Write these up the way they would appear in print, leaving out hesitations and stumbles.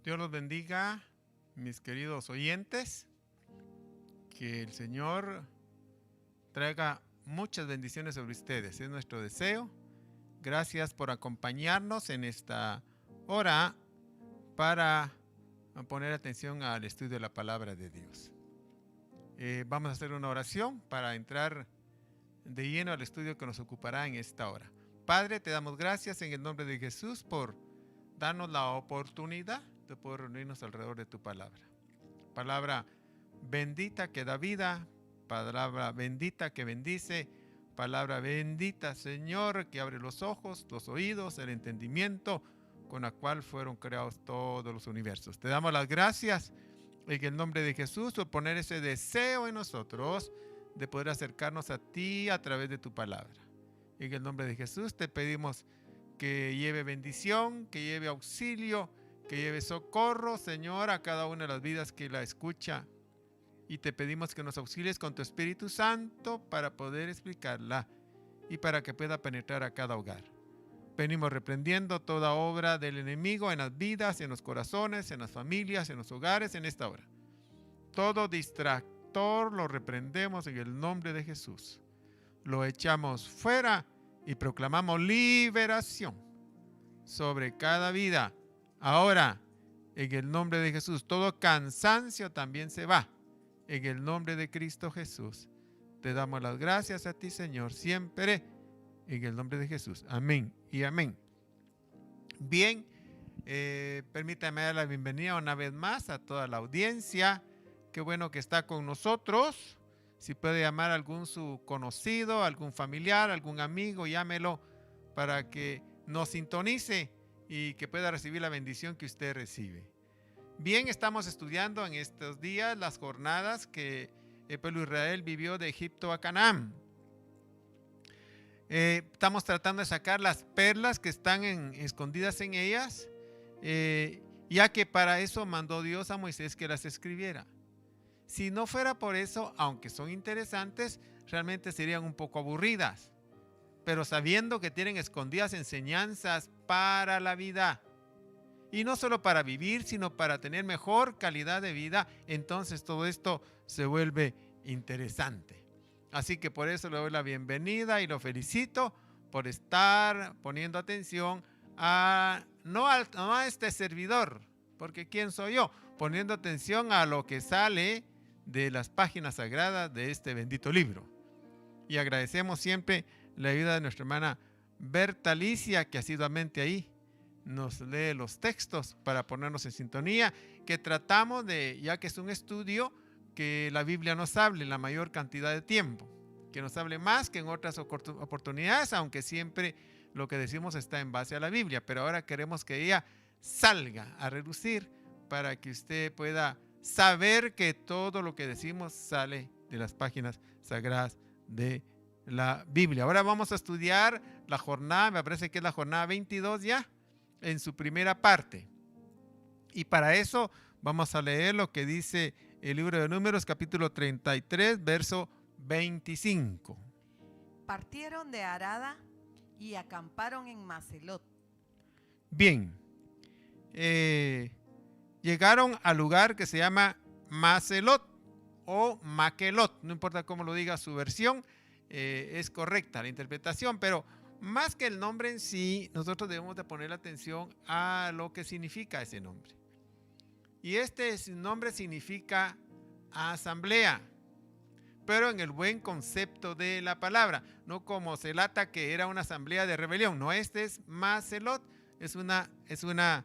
Dios los bendiga, mis queridos oyentes. Que el Señor traiga muchas bendiciones sobre ustedes. Es nuestro deseo. Gracias por acompañarnos en esta hora para poner atención al estudio de la palabra de Dios. Vamos a hacer una oración para entrar de lleno al estudio que nos ocupará en esta hora. Padre, te damos gracias en el nombre de Jesús por darnos la oportunidad de poder reunirnos alrededor de tu palabra. Palabra bendita que da vida, palabra bendita que bendice, palabra bendita, Señor, que abre los ojos, los oídos, el entendimiento con la cual fueron creados todos los universos. Te damos las gracias en el nombre de Jesús por poner ese deseo en nosotros de poder acercarnos a ti a través de tu palabra. En el nombre de Jesús te pedimos que lleve bendición, que lleve auxilio, que lleve socorro, Señor, a cada una de las vidas que la escucha. Y te pedimos que nos auxilies con tu Espíritu Santo para poder explicarla y para que pueda penetrar a cada hogar. Venimos reprendiendo toda obra del enemigo en las vidas, en los corazones, en las familias, en los hogares, en esta hora. Todo distractor lo reprendemos en el nombre de Jesús. Lo echamos fuera y proclamamos liberación sobre cada vida. Ahora, en el nombre de Jesús, todo cansancio también se va. En el nombre de Cristo Jesús, te damos las gracias a ti, Señor, siempre en el nombre de Jesús. Amén y amén. Bien, permítame dar la bienvenida una vez más a toda la audiencia. Qué bueno que está con nosotros. Si puede llamar a algún su conocido, algún familiar, algún amigo, llámelo para que nos sintonice y que pueda recibir la bendición que usted recibe. Bien, estamos estudiando en estos días las jornadas que el pueblo de Israel vivió de Egipto a Canaán. Estamos tratando de sacar las perlas que están escondidas en ellas, ya que para eso mandó Dios a Moisés que las escribiera. Si no fuera por eso, aunque son interesantes, realmente serían un poco aburridas. Pero sabiendo que tienen escondidas enseñanzas para la vida, y no solo para vivir, sino para tener mejor calidad de vida, entonces todo esto se vuelve interesante. Así que por eso le doy la bienvenida y lo felicito por estar poniendo atención no a este servidor, porque ¿quién soy yo? Poniendo atención a lo que sale de las páginas sagradas de este bendito libro. Y agradecemos siempre la ayuda de nuestra hermana Berta Alicia, que asiduamente ahí nos lee los textos para ponernos en sintonía, que tratamos de, ya que es un estudio, que la Biblia nos hable la mayor cantidad de tiempo, que nos hable más que en otras oportunidades, aunque siempre lo que decimos está en base a la Biblia, pero ahora queremos que ella salga a relucir para que usted pueda saber que todo lo que decimos sale de las páginas sagradas de la Biblia. Ahora vamos a estudiar la jornada, me parece que es la jornada 22 ya, en su primera parte. Y para eso vamos a leer lo que dice el libro de Números, capítulo 33, verso 25. Partieron de Arada y acamparon en Macelot. Bien, llegaron al lugar que se llama Macelot o Maquelot, no importa cómo lo diga su versión, es correcta la interpretación, pero más que el nombre en sí, nosotros debemos de poner atención a lo que significa ese nombre. Y este nombre significa asamblea, pero en el buen concepto de la palabra, no como Celata, que era una asamblea de rebelión. No, este es Macelot, es una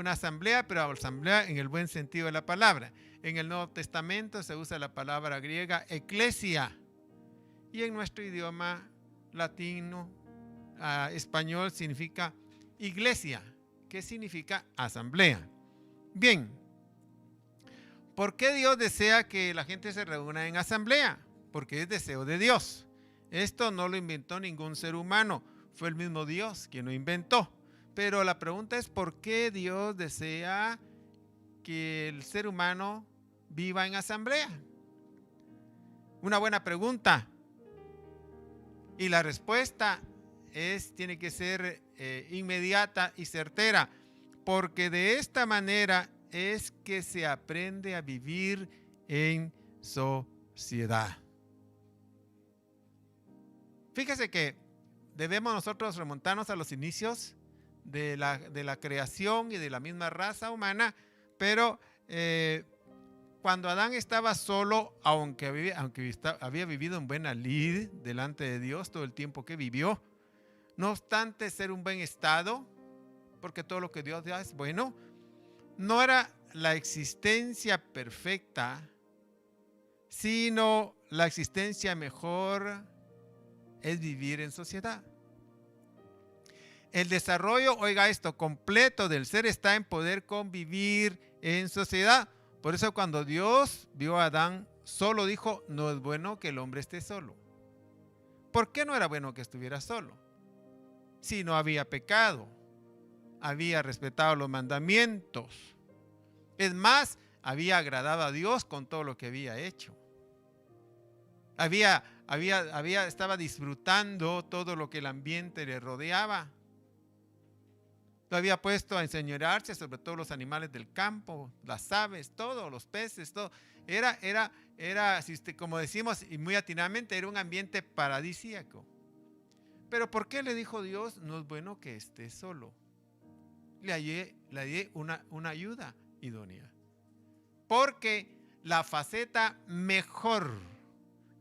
asamblea, pero asamblea en el buen sentido de la palabra. En el Nuevo Testamento se usa la palabra griega eclesia, y en nuestro idioma latino, español, significa iglesia, que significa asamblea. Bien, ¿por qué Dios desea que la gente se reúna en asamblea? Porque es deseo de Dios. Esto no lo inventó ningún ser humano, fue el mismo Dios quien lo inventó. Pero la pregunta es, ¿por qué Dios desea que el ser humano viva en asamblea? Una buena pregunta. Y la respuesta tiene que ser inmediata y certera. porque de esta manera es que se aprende a vivir en sociedad. Fíjese que debemos nosotros remontarnos a los inicios de la creación y de la misma raza humana, pero cuando Adán estaba solo, aunque había vivido en buena lid delante de Dios todo el tiempo que vivió, no obstante ser un buen estado, porque todo lo que Dios da es bueno, no era la existencia perfecta, sino la existencia mejor es vivir en sociedad. El desarrollo, oiga esto, completo del ser está en poder convivir en sociedad. Por eso cuando Dios vio a Adán solo, dijo, no es bueno que el hombre esté solo. ¿Por qué no era bueno que estuviera solo? Si no había pecado, había respetado los mandamientos. Es más, había agradado a Dios con todo lo que había hecho. Estaba disfrutando todo lo que el ambiente le rodeaba. Lo había puesto a enseñorearse sobre todos los animales del campo, las aves, todos los peces, todo. Era, como decimos y muy atinadamente, era un ambiente paradisíaco. Pero ¿por qué le dijo Dios? No es bueno que esté solo. Le hallé una ayuda idónea. Porque la faceta mejor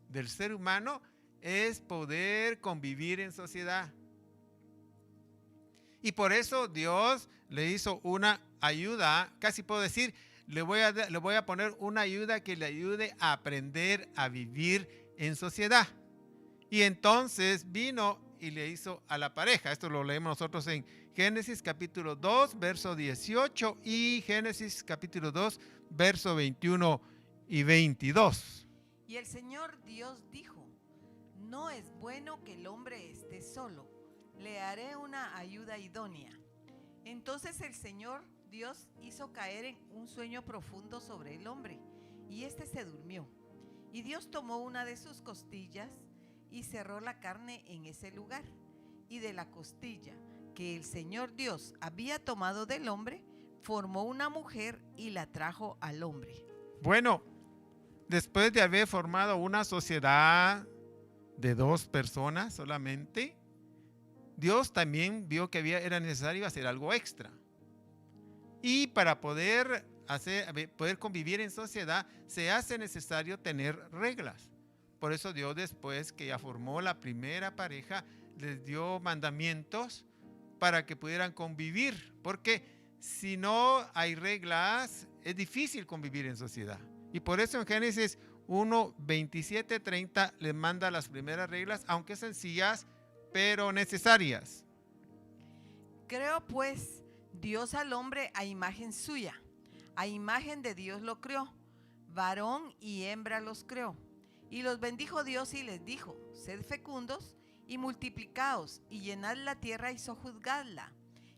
del ser humano es poder convivir en sociedad. Y por eso Dios le hizo una ayuda, casi puedo decir, le voy a poner una ayuda que le ayude a aprender a vivir en sociedad. Y entonces vino y le hizo a la pareja. Esto lo leemos nosotros en Génesis capítulo 2, verso 18 y Génesis capítulo 2, verso 21 y 22. Y el Señor Dios dijo, no es bueno que el hombre esté solo, le haré una ayuda idónea. Entonces el Señor Dios hizo caer en un sueño profundo sobre el hombre, y éste se durmió. Y Dios tomó una de sus costillas y cerró la carne en ese lugar. Y de la costilla que el Señor Dios había tomado del hombre, formó una mujer y la trajo al hombre. Bueno, después de haber formado una sociedad de 2 personas solamente, Dios también vio que era necesario hacer algo extra. Y para poder convivir en sociedad, se hace necesario tener reglas. Por eso Dios, después que ya formó la primera pareja, les dio mandamientos para que pudieran convivir. Porque si no hay reglas, es difícil convivir en sociedad. Y por eso en Génesis 1, 27, 30 les manda las primeras reglas, aunque sencillas, pero necesarias. Creó pues Dios al hombre a imagen suya, a imagen de Dios lo creó, varón y hembra los creó. Y los bendijo Dios y les dijo, sed fecundos y multiplicaos y llenad la tierra y sojuzgadla.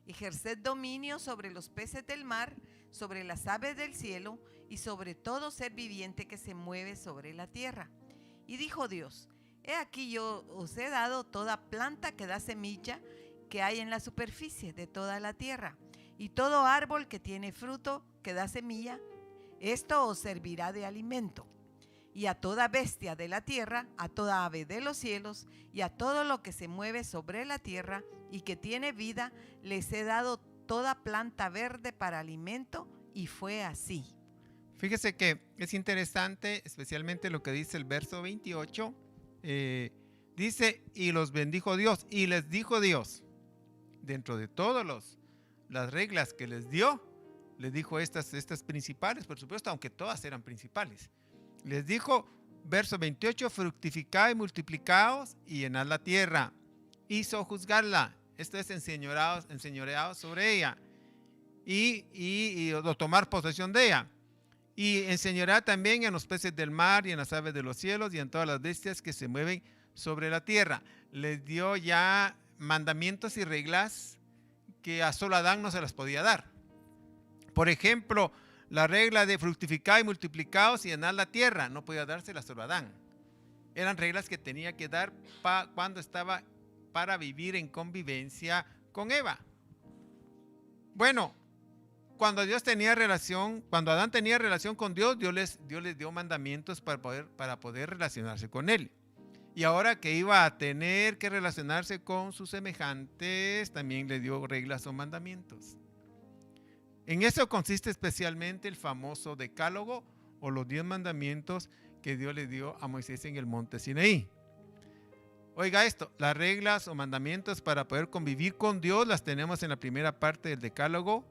Ejerced dominio sobre los peces del mar, sobre las aves del cielo y sobre todo ser viviente que se mueve sobre la tierra. Y dijo Dios, he aquí yo os he dado toda planta que da semilla que hay en la superficie de toda la tierra, y todo árbol que tiene fruto que da semilla, esto os servirá de alimento. Y a toda bestia de la tierra, a toda ave de los cielos, y a todo lo que se mueve sobre la tierra y que tiene vida, les he dado toda planta verde para alimento, y fue así. Fíjese que es interesante, especialmente lo que dice el verso 28. Dice, y los bendijo Dios, y les dijo Dios, dentro de todas las reglas que les dio, les dijo estas principales, por supuesto, aunque todas eran principales. Les dijo, verso 28, fructificad y multiplicaos y llenad la tierra, y sojuzgadla, esto es enseñoreados sobre ella, y tomar posesión de ella. Y enseñará también en los peces del mar y en las aves de los cielos y en todas las bestias que se mueven sobre la tierra. Les dio ya mandamientos y reglas que a solo Adán no se las podía dar. Por ejemplo, la regla de fructificar y multiplicaos y llenar la tierra no podía dársela solo a Adán. Eran reglas que tenía que dar cuando estaba para vivir en convivencia con Eva. Bueno, Cuando Adán tenía relación con Dios, Dios les dio mandamientos para poder relacionarse con Él. Y ahora que iba a tener que relacionarse con sus semejantes, también le dio reglas o mandamientos. En eso consiste especialmente el famoso decálogo o los 10 mandamientos que Dios le dio a Moisés en el monte Sinaí. Oiga esto, las reglas o mandamientos para poder convivir con Dios las tenemos en la primera parte del decálogo,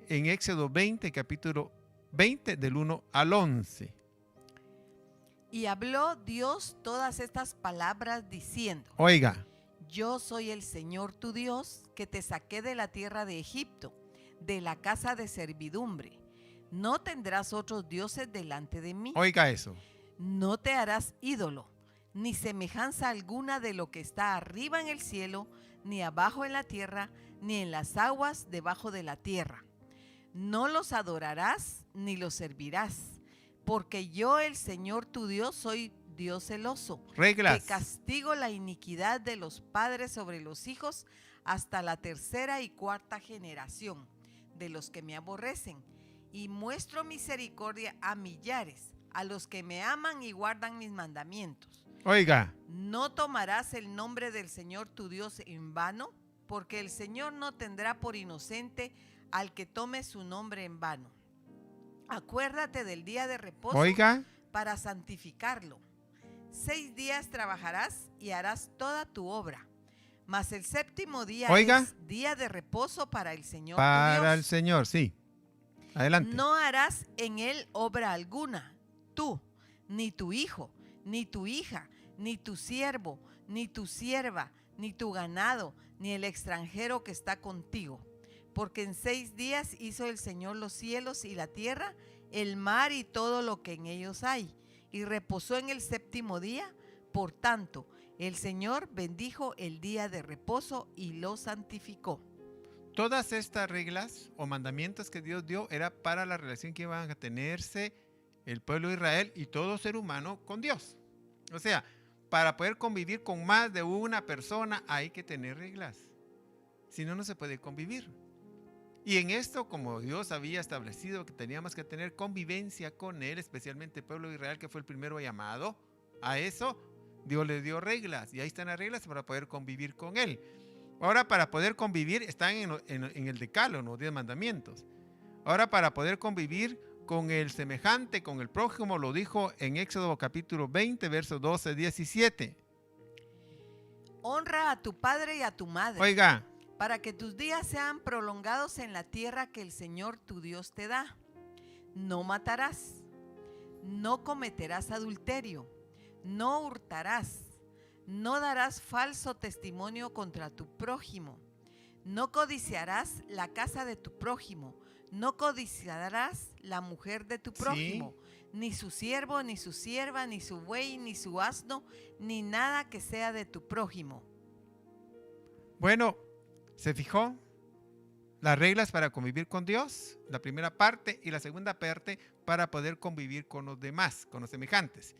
en Éxodo 20, capítulo 20, del 1 al 11. Y habló Dios todas estas palabras diciendo: Oiga, yo soy el Señor tu Dios, que te saqué de la tierra de Egipto, de la casa de servidumbre. No tendrás otros dioses delante de mí. oiga eso. No te harás ídolo, ni semejanza alguna de lo que está arriba en el cielo, ni abajo en la tierra, ni en las aguas debajo de la tierra. No los adorarás ni los servirás, porque yo, el Señor tu Dios, soy Dios celoso, Reglas. que castigo la iniquidad de los padres sobre los hijos hasta la tercera y cuarta generación de los que me aborrecen, y muestro misericordia a millares, a los que me aman y guardan mis mandamientos. Oiga, No tomarás el nombre del Señor tu Dios en vano, porque el Señor no tendrá por inocente al que tome su nombre en vano. Acuérdate del día de reposo oiga, para santificarlo. 6 días trabajarás y harás toda tu obra, mas el séptimo día Oiga. es día de reposo para el Señor tu para el Dios. Señor, sí. Adelante. No harás en él obra alguna, tú, ni tu hijo, ni tu hija, ni tu siervo, ni tu sierva, ni tu ganado, ni el extranjero que está contigo. Porque en 6 días hizo el Señor los cielos y la tierra, el mar y todo lo que en ellos hay, y reposó en el séptimo día. Por tanto, el Señor bendijo el día de reposo y lo santificó. Todas estas reglas o mandamientos que Dios dio era para la relación que iban a tenerse el pueblo de Israel y todo ser humano con Dios. O sea, para poder convivir con más de una persona hay que tener reglas. Si no, no se puede convivir. Y en esto, como Dios había establecido que teníamos que tener convivencia con Él, especialmente el pueblo de Israel, que fue el primero llamado a eso, Dios le dio reglas. Y ahí están las reglas para poder convivir con Él. Ahora, para poder convivir, están en el decálogo, los 10 mandamientos. Ahora, para poder convivir con el semejante, con el prójimo, lo dijo en Éxodo capítulo 20, versos 12-17. Honra a tu padre y a tu madre. Oiga, para que tus días sean prolongados en la tierra que el Señor tu Dios te da. No matarás, no cometerás adulterio, no hurtarás, no darás falso testimonio contra tu prójimo, no codiciarás la casa de tu prójimo, no codiciarás la mujer de tu prójimo, ni su siervo, ni su sierva, ni su buey, ni su asno, ni nada que sea de tu prójimo. Bueno, ¿se fijó? Las reglas para convivir con Dios, la primera parte, y la segunda parte para poder convivir con los demás, con los semejantes.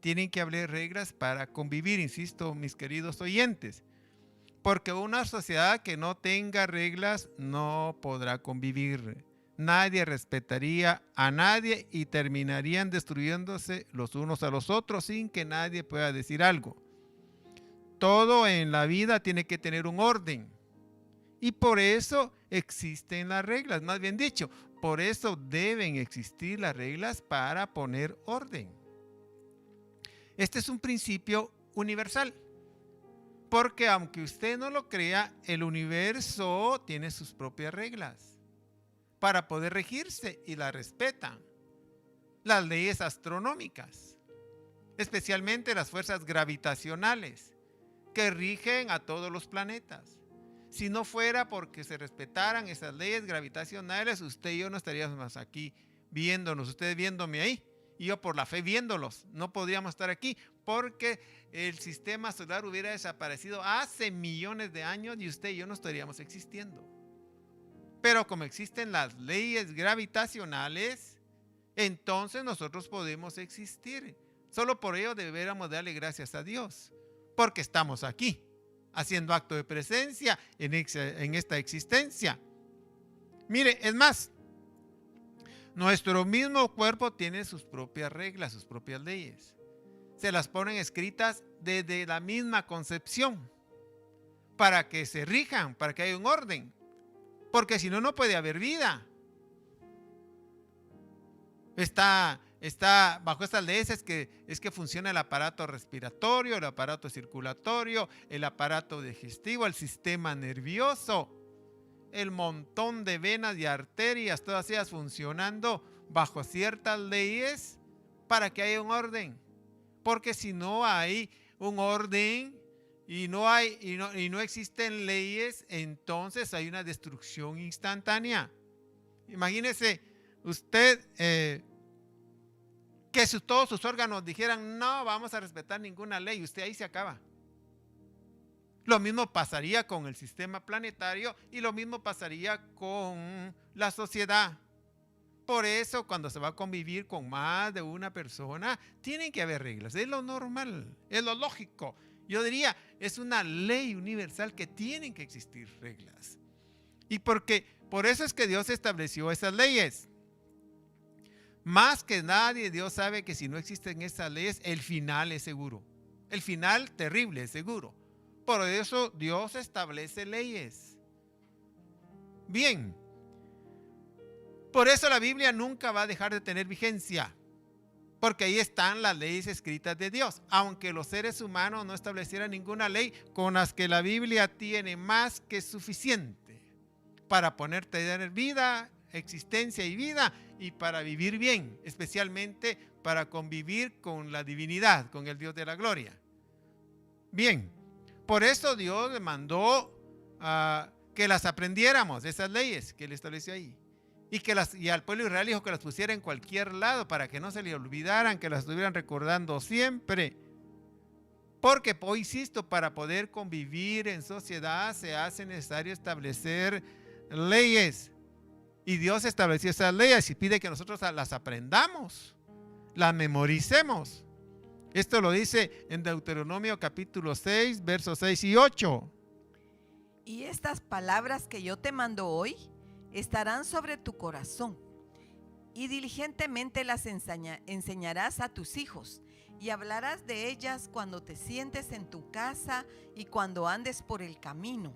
Tienen que haber reglas para convivir, insisto, mis queridos oyentes, porque una sociedad que no tenga reglas no podrá convivir. Nadie respetaría a nadie y terminarían destruyéndose los unos a los otros sin que nadie pueda decir algo. Todo en la vida tiene que tener un orden. Y por eso existen las reglas, más bien dicho, por eso deben existir las reglas para poner orden. Este es un principio universal, porque aunque usted no lo crea, el universo tiene sus propias reglas para poder regirse y las respetan. Las leyes astronómicas, especialmente las fuerzas gravitacionales que rigen a todos los planetas. Si no fuera porque se respetaran esas leyes gravitacionales, usted y yo no estaríamos aquí viéndonos, ustedes viéndome ahí, y yo por la fe viéndolos. No podríamos estar aquí porque el sistema solar hubiera desaparecido hace millones de años y usted y yo no estaríamos existiendo. Pero como existen las leyes gravitacionales, entonces nosotros podemos existir. Solo por ello deberíamos darle gracias a Dios, porque estamos aquí, haciendo acto de presencia en esta existencia. Mire, es más, Nuestro mismo cuerpo tiene sus propias reglas, sus propias leyes. Se las ponen escritas desde la misma concepción para que se rijan, para que haya un orden. Porque si no, no puede haber vida. Está bajo estas leyes es que funciona el aparato respiratorio, el aparato circulatorio, el aparato digestivo, el sistema nervioso, el montón de venas y arterias, todas ellas funcionando bajo ciertas leyes para que haya un orden. Porque si no hay un orden y no existen leyes, entonces hay una destrucción instantánea. Imagínese usted que todos sus órganos dijeran no vamos a respetar ninguna ley, usted ahí se acaba. Lo mismo pasaría con el sistema planetario y lo mismo pasaría con la sociedad. Por eso cuando se va a convivir con más de una persona, tienen que haber reglas. Es lo normal, es lo lógico. Yo diría, es una ley universal que tienen que existir reglas. Y por eso es que Dios estableció esas leyes. Más que nadie, Dios sabe que si no existen esas leyes, el final es seguro. El final terrible es seguro. Por eso Dios establece leyes. Bien. Por eso la Biblia nunca va a dejar de tener vigencia. Porque ahí están las leyes escritas de Dios. Aunque los seres humanos no establecieran ninguna ley, con las que la Biblia tiene más que suficiente para tener vida, existencia y vida, y para vivir bien, especialmente para convivir con la divinidad, con el Dios de la gloria. Bien, por eso Dios le mandó que las aprendiéramos, esas leyes que Él estableció ahí. Y al pueblo de Israel dijo que las pusiera en cualquier lado para que no se le olvidaran, que las estuvieran recordando siempre. Porque, insisto, para poder convivir en sociedad se hace necesario establecer leyes. Y Dios estableció esas leyes y pide que nosotros las aprendamos, las memoricemos. Esto lo dice en Deuteronomio capítulo 6, versos 6 y 8. Y estas palabras que yo te mando hoy estarán sobre tu corazón, y diligentemente las enseñarás a tus hijos, y hablarás de ellas cuando te sientes en tu casa y cuando andes por el camino,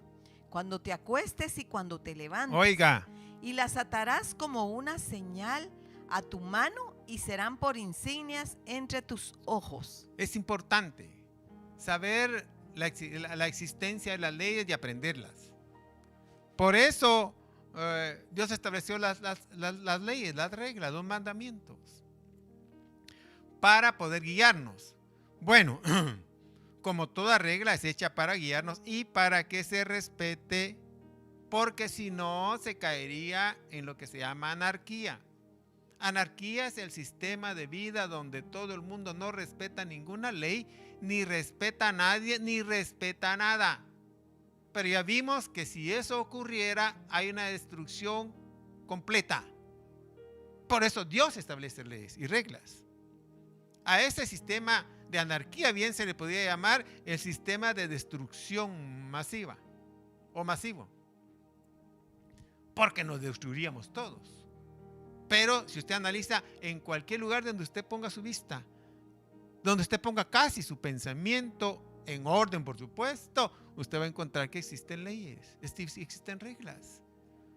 cuando te acuestes y cuando te levantes. Oiga. Y las atarás como una señal a tu mano y serán por insignias entre tus ojos. Es importante saber la existencia de las leyes y aprenderlas. Por eso Dios estableció las leyes, las reglas, los mandamientos para poder guiarnos. Bueno, como toda regla es hecha para guiarnos y para que se respete, porque si no se caería en lo que se llama anarquía. Anarquía es el sistema de vida donde todo el mundo no respeta ninguna ley, ni respeta a nadie, ni respeta nada. Pero ya vimos que si eso ocurriera, hay una destrucción completa. Por eso Dios establece leyes y reglas. A ese sistema de anarquía bien se le podría llamar el sistema de destrucción masiva o masivo. Porque nos destruiríamos todos. Pero si usted analiza en cualquier lugar donde usted ponga su vista, donde usted ponga casi su pensamiento en orden, por supuesto, usted va a encontrar que existen leyes, existen reglas.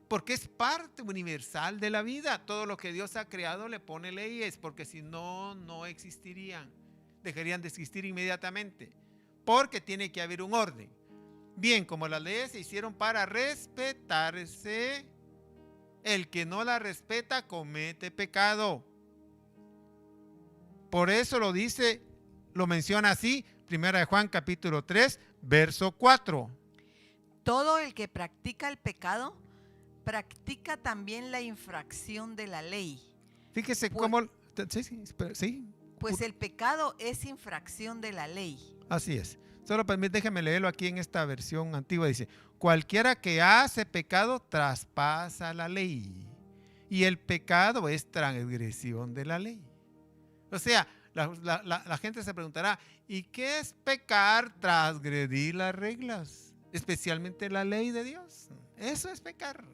Porque es parte universal de la vida. Todo lo que Dios ha creado le pone leyes, porque si no, no existirían. Dejarían de existir inmediatamente. Porque tiene que haber un orden. Bien, como las leyes se hicieron para respetarse, el que no la respeta comete pecado. Por eso lo menciona así, 1 Juan capítulo 3, verso 4. Todo el que practica el pecado, practica también la infracción de la ley. Fíjese cómo... Sí. Pues el pecado es infracción de la ley. Así es. Solo déjeme leerlo aquí en esta versión antigua. Dice, cualquiera que hace pecado traspasa la ley. Y el pecado es transgresión de la ley. O sea, la gente se preguntará, ¿y qué es pecar? Transgredir las reglas, especialmente la ley de Dios. Eso es pecar.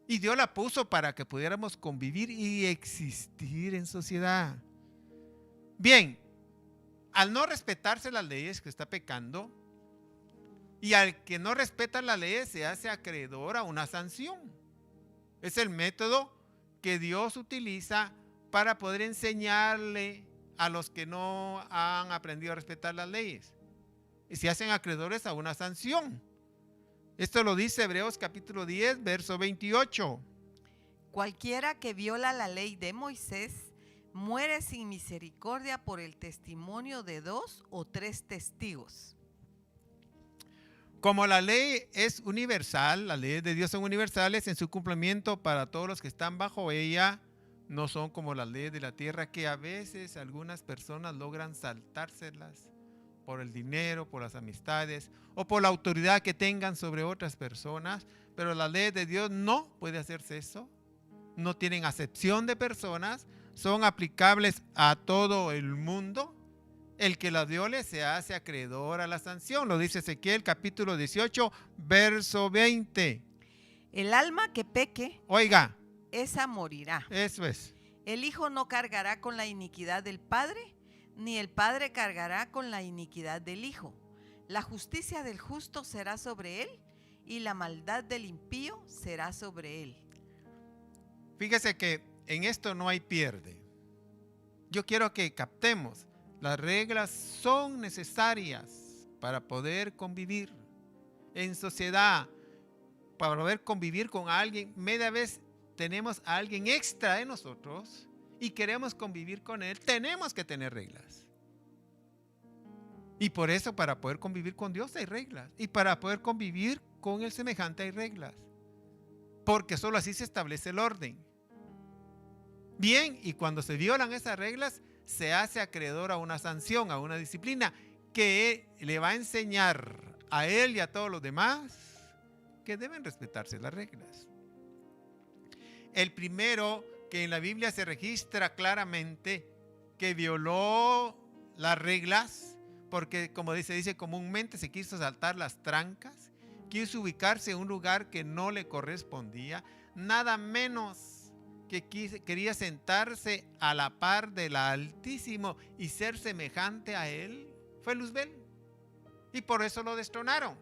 Y Dios la puso para que pudiéramos convivir y existir en sociedad. Bien, al no respetarse las leyes que está pecando, y al que no respeta las leyes se hace acreedor a una sanción. Es el método que Dios utiliza para poder enseñarle a los que no han aprendido a respetar las leyes. Y se hacen acreedores a una sanción. Esto lo dice Hebreos capítulo 10, verso 28. Cualquiera que viola la ley de Moisés muere sin misericordia por el testimonio de 2 o 3 testigos. Como la ley es universal, las leyes de Dios son universales en su cumplimiento para todos los que están bajo ella, no son como las leyes de la tierra que a veces algunas personas logran saltárselas por el dinero, por las amistades o por la autoridad que tengan sobre otras personas, pero las leyes de Dios no puede hacerse eso, no tienen acepción de personas, son aplicables a todo el mundo. El que las viole se hace acreedor a la sanción, lo dice Ezequiel capítulo 18, verso 20. El alma que peque, Oiga, esa morirá. eso es. El hijo no cargará con la iniquidad del padre, ni el padre cargará con la iniquidad del hijo. La justicia del justo será sobre él, y la maldad del impío será sobre él. Fíjese que en esto no hay pierde. Yo quiero que captemos. Las reglas son necesarias para poder convivir en sociedad, para poder convivir con alguien. Media vez tenemos a alguien extra de nosotros y queremos convivir con él, tenemos que tener reglas. Y por eso para poder convivir con Dios hay reglas. Y para poder convivir con el semejante hay reglas. Porque solo así se establece el orden. Bien, y cuando se violan esas reglas, se hace acreedor a una sanción, a una disciplina que le va a enseñar a él y a todos los demás que deben respetarse las reglas. El primero que en la Biblia se registra claramente que violó las reglas, porque como dice comúnmente se quiso saltar las trancas, quiso ubicarse en un lugar que no le correspondía, nada menos que quería sentarse a la par del Altísimo y ser semejante a él, fue Luzbel. Y por eso lo destronaron.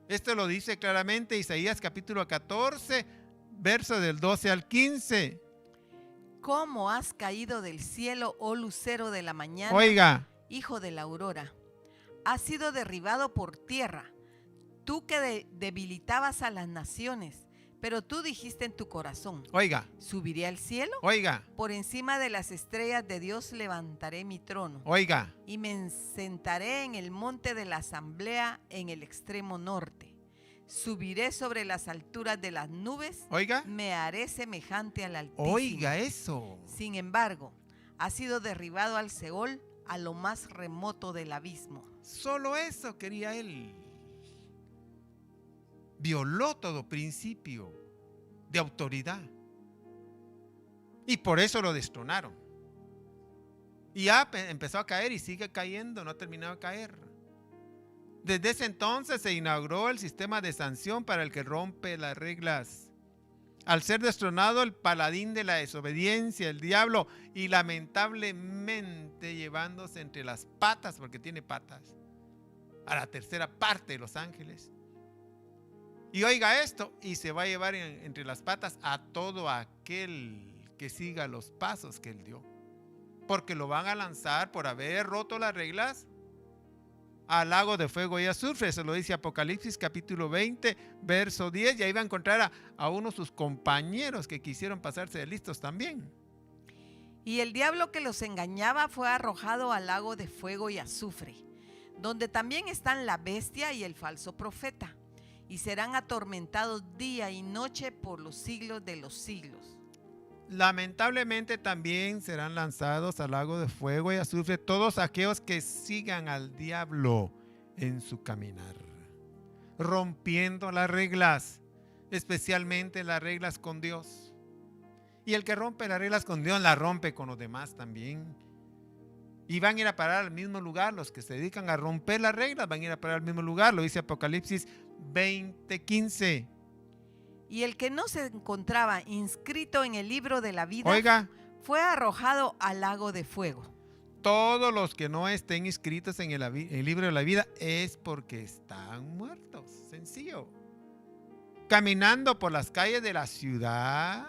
Esto lo dice claramente Isaías capítulo 14, verso del 12 al 15. ¿Cómo has caído del cielo, oh lucero de la mañana, Oiga, hijo de la aurora? Has sido derribado por tierra, tú que debilitabas a las naciones. Pero tú dijiste en tu corazón, oiga, ¿subiré al cielo? oiga, Por encima de las estrellas de Dios levantaré mi trono. oiga. Y me sentaré en el monte de la asamblea en el extremo norte. Subiré sobre las alturas de las nubes. Oiga, Me haré semejante al Altísimo. oiga eso. Sin embargo, ha sido derribado al Seol, a lo más remoto del abismo. Solo eso quería él. Violó todo principio de autoridad. Y por eso lo destronaron. Y ya empezó a caer y sigue cayendo, no ha terminado de caer. Desde ese entonces se inauguró el sistema de sanción para el que rompe las reglas. Al ser destronado el paladín de la desobediencia, el diablo, y lamentablemente llevándose entre las patas, porque tiene patas, a la tercera parte de los ángeles. Y oiga esto, y se va a llevar entre las patas a todo aquel que siga los pasos que él dio. Porque lo van a lanzar por haber roto las reglas al lago de fuego y azufre. Eso lo dice Apocalipsis capítulo 20, verso 10. Y ahí va a encontrar a uno de sus compañeros que quisieron pasarse de listos también. Y el diablo que los engañaba fue arrojado al lago de fuego y azufre, donde también están la bestia y el falso profeta, y serán atormentados día y noche por los siglos de los siglos. Lamentablemente también serán lanzados al lago de fuego y azufre todos aquellos que sigan al diablo en su caminar, rompiendo las reglas, especialmente las reglas con Dios. Y el que rompe las reglas con Dios las rompe con los demás también. Y van a ir a parar al mismo lugar. Los que se dedican a romper las reglas van a ir a parar al mismo lugar. Lo dice Apocalipsis 20:15. Y el que no se encontraba inscrito en el libro de la vida Oiga, fue arrojado al lago de fuego. todos los que no estén inscritos en el libro de la vida es porque están muertos. Sencillo. Caminando por las calles de la ciudad,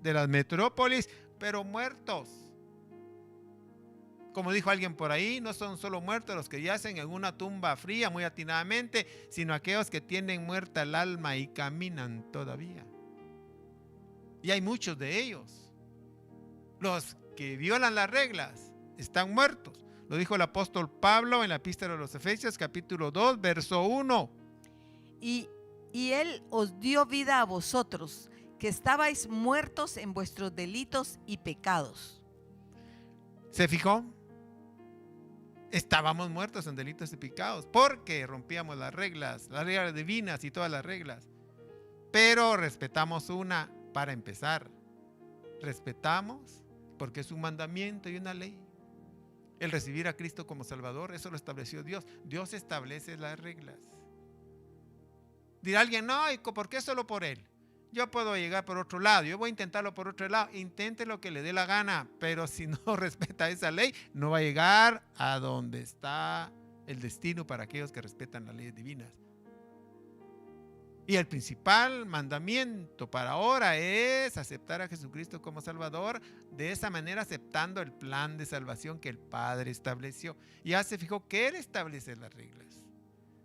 de las metrópolis, pero muertos. Como dijo alguien por ahí, no son solo muertos los que yacen en una tumba fría muy atinadamente, sino aquellos que tienen muerta el alma y caminan todavía. Y hay muchos de ellos. Los que violan las reglas están muertos. Lo dijo el apóstol Pablo en la epístola de los Efesios, capítulo 2, verso 1. Y Él os dio vida a vosotros, que estabais muertos en vuestros delitos y pecados. ¿Se fijó? Estábamos muertos en delitos y pecados porque rompíamos las reglas divinas y todas las reglas. Pero respetamos una para empezar. Respetamos porque es un mandamiento y una ley. El recibir a Cristo como Salvador, eso lo estableció Dios. Dios establece las reglas. Dirá alguien, no, ¿por qué solo por Él? Yo puedo llegar por otro lado, yo voy a intentarlo por otro lado. Intente lo que le dé la gana, pero si no respeta esa ley, no va a llegar a donde está el destino para aquellos que respetan las leyes divinas. Y el principal mandamiento para ahora es aceptar a Jesucristo como Salvador, de esa manera aceptando el plan de salvación que el Padre estableció. Ya se fijó que Él establece las reglas,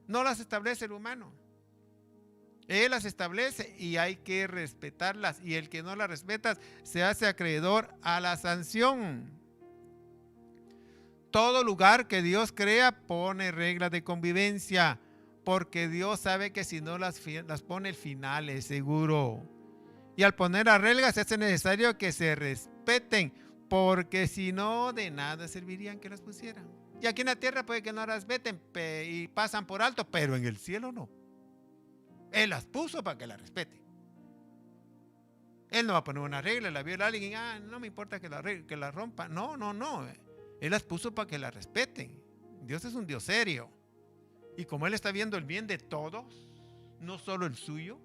no las establece el humano. Él las establece y hay que respetarlas, y el que no las respeta se hace acreedor a la sanción. Todo lugar que Dios crea pone reglas de convivencia, porque Dios sabe que si no las pone, el final es seguro. Y al poner las reglas es necesario que se respeten, porque si no, de nada servirían que las pusieran. Y aquí en la tierra puede que no las respeten y pasan por alto, pero en el cielo no. Él las puso para que las respeten. Él no va a poner una regla, la viola alguien y no me importa que la rompa. No. Él las puso para que la respeten. Dios es un Dios serio. Y como Él está viendo el bien de todos, no solo el suyo,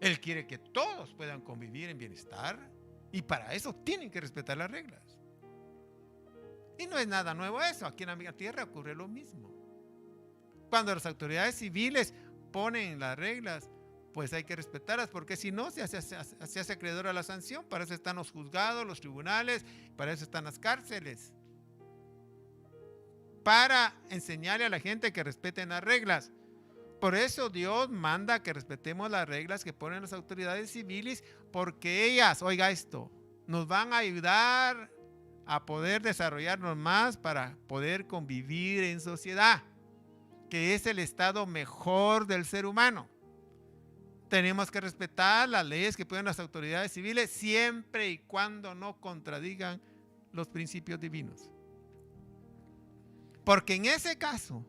Él quiere que todos puedan convivir en bienestar, y para eso tienen que respetar las reglas. Y no es nada nuevo eso. Aquí en la tierra ocurre lo mismo. Cuando las autoridades civiles ponen las reglas, pues hay que respetarlas, porque si no se hace acreedor a la sanción. Para eso están los juzgados, los tribunales, para eso están las cárceles, para enseñarle a la gente que respeten las reglas. Por eso Dios manda que respetemos las reglas que ponen las autoridades civiles, porque ellas, oiga esto, nos van a ayudar a poder desarrollarnos más para poder convivir en sociedad, que es el estado mejor del ser humano. Tenemos que respetar las leyes que ponen las autoridades civiles siempre y cuando no contradigan los principios divinos. Porque en ese caso,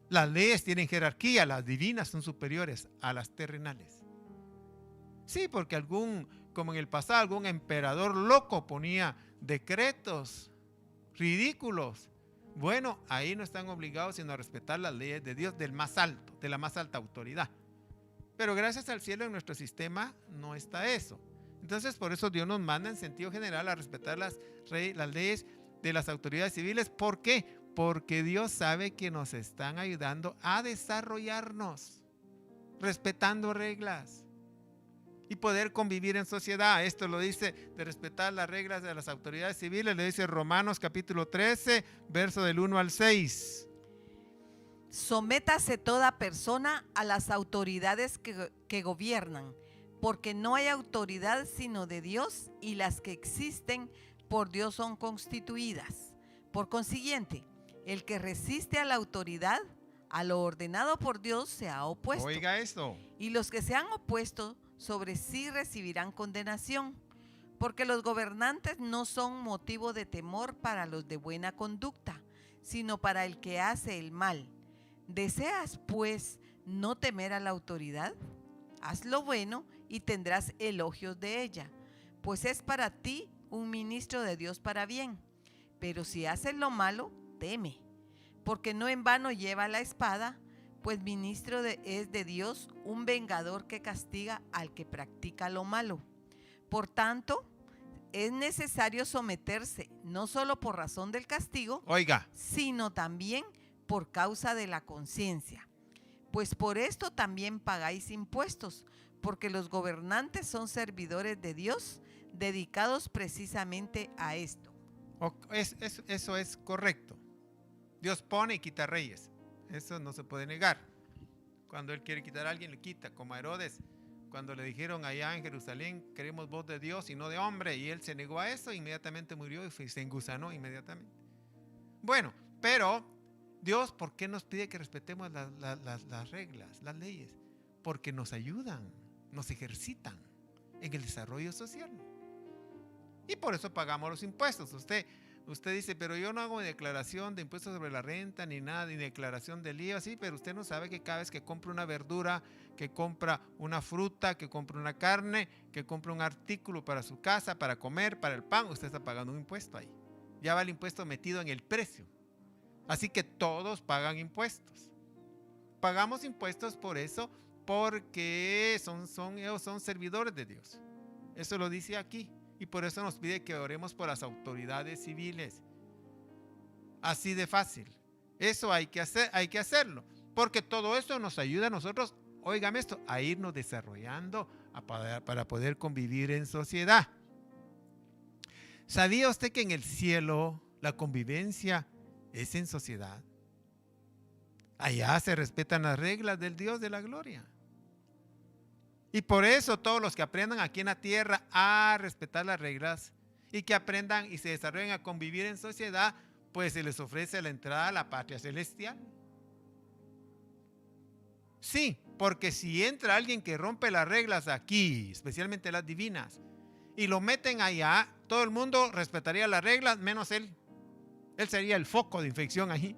las leyes tienen jerarquía, las divinas son superiores a las terrenales. Sí, porque como en el pasado, algún emperador loco ponía decretos ridículos. Bueno, ahí no están obligados sino a respetar las leyes de Dios, del más alto, de la más alta autoridad. Pero gracias al cielo en nuestro sistema no está eso. Entonces por eso Dios nos manda en sentido general a respetar las leyes de las autoridades civiles. ¿Por qué? Porque Dios sabe que nos están ayudando a desarrollarnos, respetando reglas y poder convivir en sociedad. Esto lo dice de respetar las reglas de las autoridades civiles, le dice Romanos capítulo 13, verso del 1 al 6. Sométase toda persona a las autoridades que gobiernan, porque no hay autoridad sino de Dios, y las que existen por Dios son constituidas. Por consiguiente, el que resiste a la autoridad, a lo ordenado por Dios, se ha opuesto. Oiga esto. Y los que se han opuesto sobre sí recibirán condenación, porque los gobernantes no son motivo de temor para los de buena conducta, sino para el que hace el mal. ¿Deseas, pues, no temer a la autoridad? Haz lo bueno y tendrás elogios de ella, pues es para ti un ministro de Dios para bien. Pero si haces lo malo, teme, porque no en vano lleva la espada, pues ministro es de Dios, un vengador que castiga al que practica lo malo. Por tanto, es necesario someterse, no solo por razón del castigo, Oiga, sino también por causa de la conciencia. Pues por esto también pagáis impuestos, porque los gobernantes son servidores de Dios, dedicados precisamente a esto. eso es correcto. Dios pone y quita reyes. Eso no se puede negar. Cuando Él quiere quitar a alguien, le quita. Como a Herodes, cuando le dijeron allá en Jerusalén, queremos voz de Dios y no de hombre, y él se negó a eso, inmediatamente murió y se engusanó inmediatamente. Bueno, pero Dios, ¿por qué nos pide que respetemos las reglas, las leyes? Porque nos ayudan, nos ejercitan en el desarrollo social. Y por eso pagamos los impuestos. Usted dice, pero yo no hago declaración de impuestos sobre la renta ni nada, ni declaración del IVA, sí, pero usted no sabe que cada vez que compra una verdura, que compra una fruta, que compra una carne, que compra un artículo para su casa, para comer, para el pan, usted está pagando un impuesto ahí. Ya va el impuesto metido en el precio. Así que todos pagan impuestos. Pagamos impuestos por eso, porque ellos son servidores de Dios. Eso lo dice aquí. Y por eso nos pide que oremos por las autoridades civiles. Así de fácil. Eso hay que hacerlo. Porque todo eso nos ayuda a nosotros, óigame esto, a irnos desarrollando para poder convivir en sociedad. ¿Sabía usted que en el cielo la convivencia es en sociedad? Allá se respetan las reglas del Dios de la gloria. Y por eso todos los que aprendan aquí en la tierra a respetar las reglas y que aprendan y se desarrollen a convivir en sociedad, pues se les ofrece la entrada a la patria celestial. Sí, porque si entra alguien que rompe las reglas aquí, especialmente las divinas, y lo meten allá, todo el mundo respetaría las reglas, menos él. Él sería el foco de infección allí.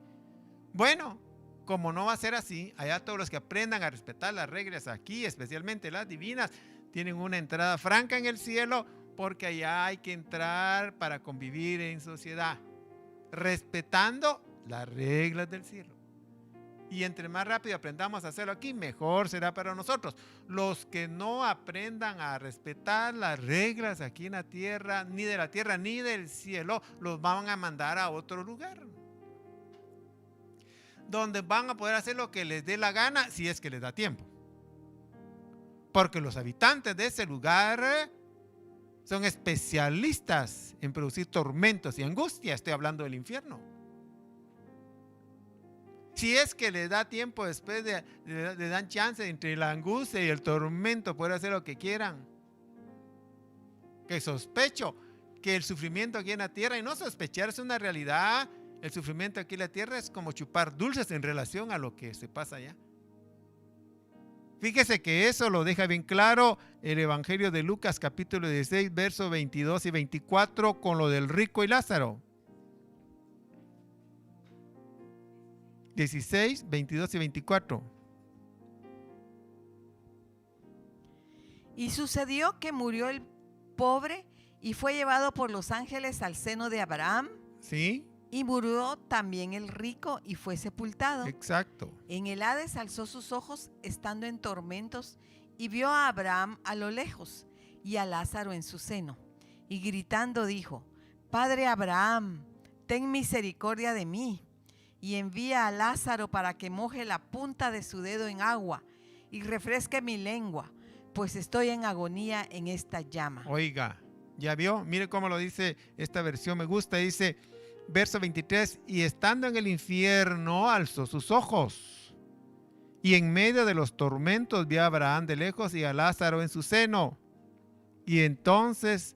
Bueno, como no va a ser así, allá todos los que aprendan a respetar las reglas aquí, especialmente las divinas, tienen una entrada franca en el cielo, porque allá hay que entrar para convivir en sociedad, respetando las reglas del cielo. Y entre más rápido aprendamos a hacerlo aquí, mejor será para nosotros. Los que no aprendan a respetar las reglas aquí en la tierra ni del cielo, los van a mandar a otro lugar, donde van a poder hacer lo que les dé la gana, si es que les da tiempo. Porque los habitantes de ese lugar son especialistas en producir tormentos y angustia. Estoy hablando del infierno. Si es que les da tiempo, después le dan chance entre la angustia y el tormento, poder hacer lo que quieran. Que sospecho que el sufrimiento aquí en la tierra, y no sospechar, es una realidad. El sufrimiento aquí en la tierra es como chupar dulces en relación a lo que se pasa allá. Fíjese que eso lo deja bien claro el Evangelio de Lucas, capítulo 16, versos 22 y 24, con lo del rico y Lázaro. 16, 22 y 24. Y sucedió que murió el pobre y fue llevado por los ángeles al seno de Abraham. ¿Sí? Y murió también el rico y fue sepultado. Exacto. En el Hades alzó sus ojos estando en tormentos y vio a Abraham a lo lejos y a Lázaro en su seno. Y gritando dijo: Padre Abraham, ten misericordia de mí y envía a Lázaro para que moje la punta de su dedo en agua y refresque mi lengua, pues estoy en agonía en esta llama. Oiga, ¿ya vio? Mire cómo lo dice esta versión, me gusta, dice... Verso 23, y estando en el infierno alzó sus ojos, y en medio de los tormentos vio a Abraham de lejos y a Lázaro en su seno. Y entonces,